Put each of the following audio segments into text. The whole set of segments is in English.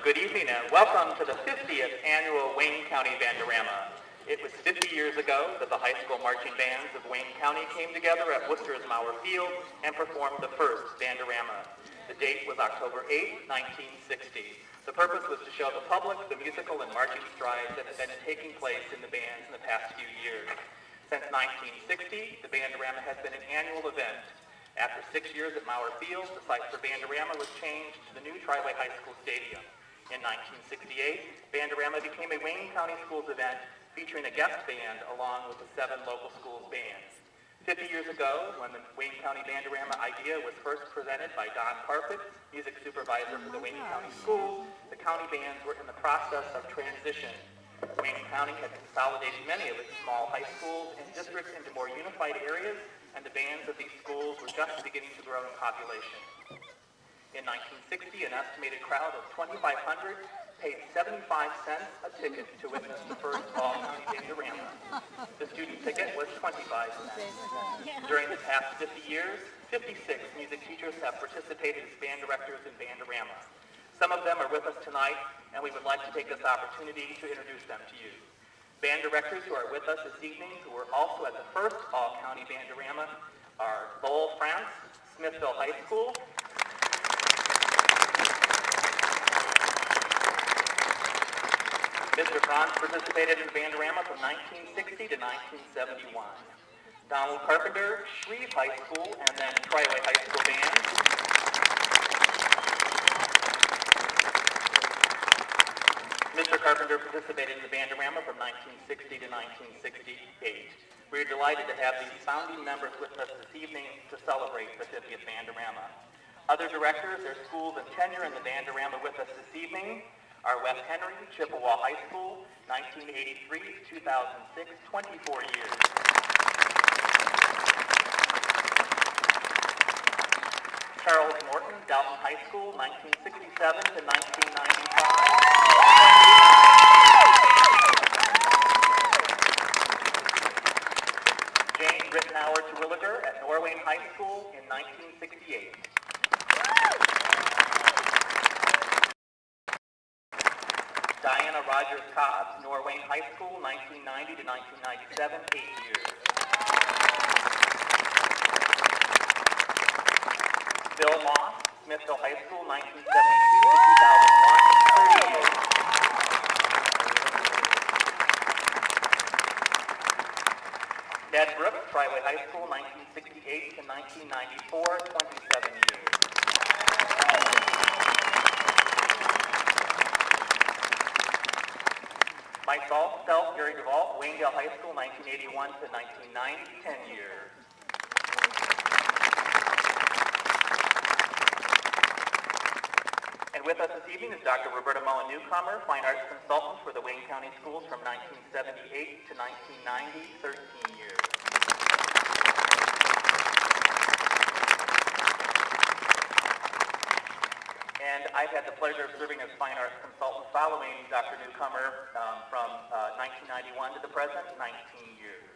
Good evening and welcome to the 50th annual Wayne County BandaRama. It was 50 years ago that the high school marching bands of Wayne County came together at Wooster's Mauer Field and performed the first BandaRama. The date was October 8, 1960. The purpose was to show the public the musical and marching strides that had been taking place in the bands in the past few years. Since 1960, the BandaRama has been an annual event. After 6 years at Mauer Field, the site for BandaRama was changed to the new Triway High School Stadium. In 1968, BandaRama became a Wayne County Schools event featuring a guest band along with the 7 local schools bands. 50 years ago, when the Wayne County BandaRama idea was first presented by Don Carpet, music supervisor for the Wayne County Schools, the county bands were in the process of transition. Wayne County had consolidated many of its small high schools and districts into more unified areas, and the bands of these schools were just beginning to grow in population. In 1960, an estimated crowd of 2,500 paid 75 cents a ticket to witness the first all-county BandaRama. The student ticket was 25 cents. During the past 50 years, 56 music teachers have participated as band directors in BandaRama. Some of them are with us tonight, and we would like to take this opportunity to introduce them to you. Band directors who are with us this evening, who were also at the first all-county BandaRama, are Lowell France, Smithville High School, Mr. Franz participated in BandaRama from 1960 to 1971. Donald Carpenter, Shreve High School, and then Triway High School Band. Mr. Carpenter participated in the BandaRama from 1960 to 1968. We are delighted to have these founding members with us this evening to celebrate the 50th BandaRama. Other directors or schools of tenure in the BandaRama with us this evening are West Henry, Chippewa High School, 1983 to 2006, 24 years. Charles Morton, Dalton High School, 1967 to 1995. Jane Rittenauer Terwilliger at Norwayne High School in 1968. Diana Rogers Cobbs, Norwayne High School, 1990 to 1997, 8 years. Bill Moss, Smithville High School, 1972 to 2001, 30 years. Ned Brooks, Triway High School, 1968 to 1994, 27 years. Myself, Gary DeVault, Waynedale High School, 1981 to 1990, 10 years. And with us this evening is Dr. Roberta Mullen Newcomer, Fine Arts Consultant for the Wayne County Schools from 1978 to 1990, 13 years. And I've had the pleasure of serving as Fine Arts Consultant following Dr. Newcomer from 1991 to the present, 19 years.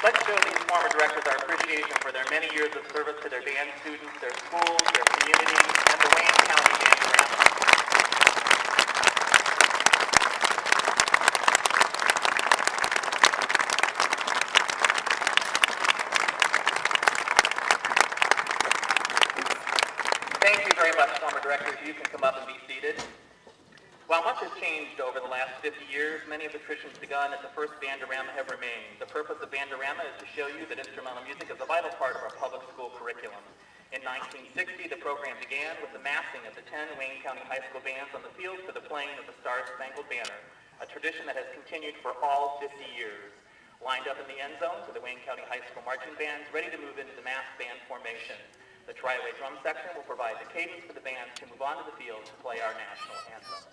Let's show these former directors our appreciation for their many years of service to their band students, their schools, their community, and the Wayne County BandaRama. Thank you very much, former directors. You can come up and be seated. While much has changed over the last 50 years, many of the traditions begun at the first BandaRama have remained. The purpose of BandaRama is to show you that instrumental music is a vital part of our public school curriculum. In 1960, the program began with the massing of the 10 Wayne County high school bands on the field for the playing of the Star-Spangled Banner, a tradition that has continued for all 50 years. Lined up in the end zones are the Wayne County high school marching bands ready to move into the mass band formation. The Triway drum section will provide the cadence for the bands to move onto the field to play our national anthem.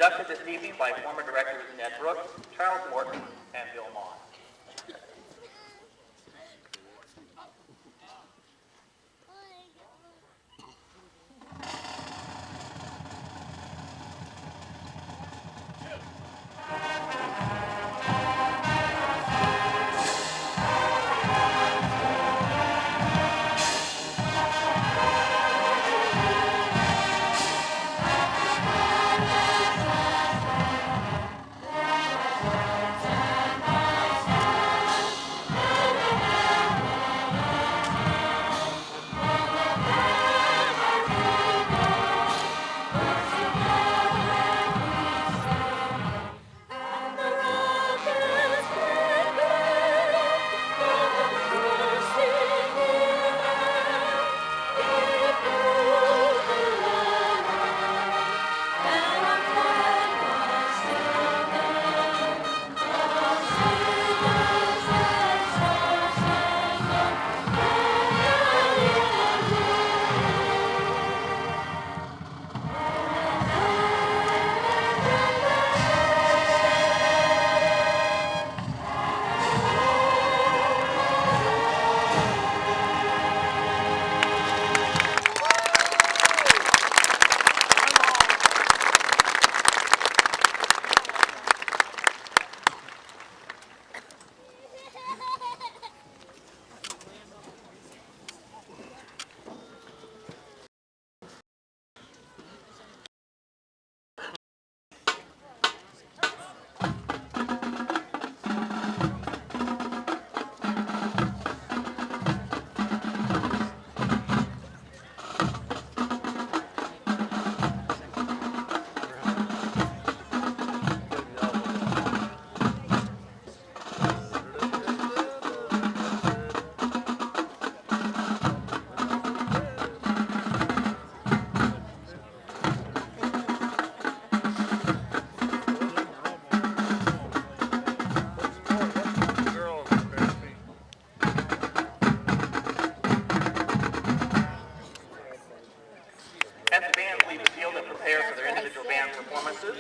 conducted this evening by former directors Ned Brooks, Charles Morton, and Bill Moss.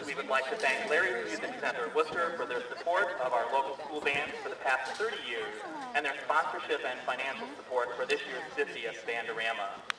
We would like to thank Larry's Music Center, Wooster, for their support of our local school bands for the past 30 years and their sponsorship and financial support for this year's 50th BandaRama.